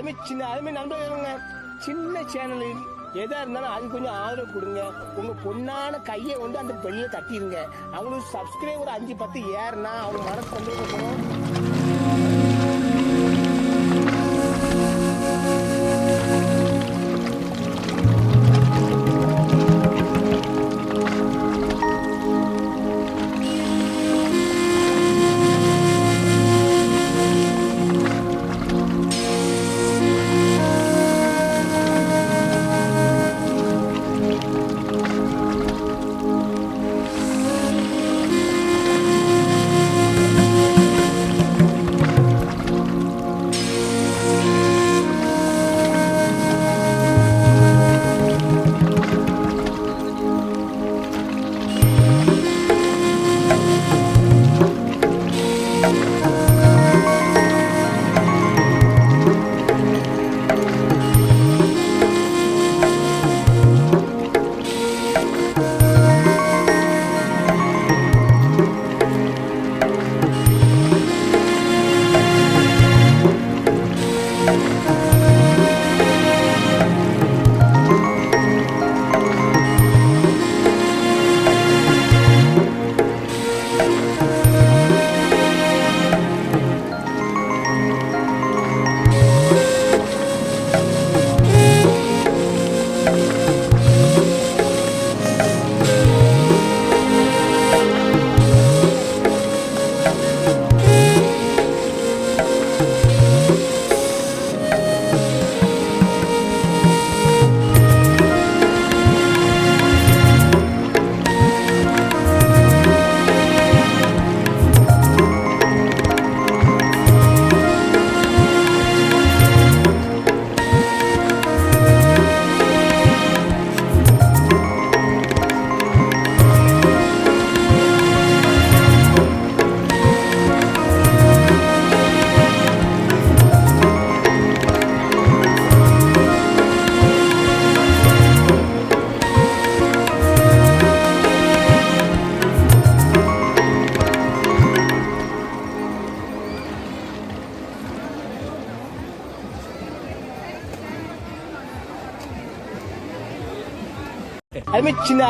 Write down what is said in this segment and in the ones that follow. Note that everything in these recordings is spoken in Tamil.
அதுமாதிரி நண்பர்களுங்க சின்ன சேனலில் எதா இருந்தாலும் அது கொஞ்சம் ஆதரவு கொடுங்க. உங்க பொண்ணான கையை வந்து அந்த பெல்ல தட்டிடுங்க. அவங்களுக்கு சப்ஸ்கிரைபர் 5-10 ஏறுனா அவங்க மனசு சந்தோஷப்படும்.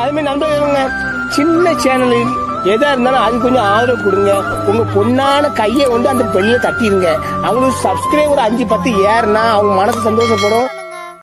அதுமாதிரி நண்பர்களுங்க சின்ன சேனலில் எதா இருந்தாலும் அது கொஞ்சம் ஆதரவு கொடுங்க. உங்க பொண்ணான கையை வந்து அந்த பெல்ல தட்டிடுங்க. அவங்களுக்கு சப்ஸ்கிரைபர் 5-10 ஏறுனா அவங்க மனசு சந்தோஷப்படும்.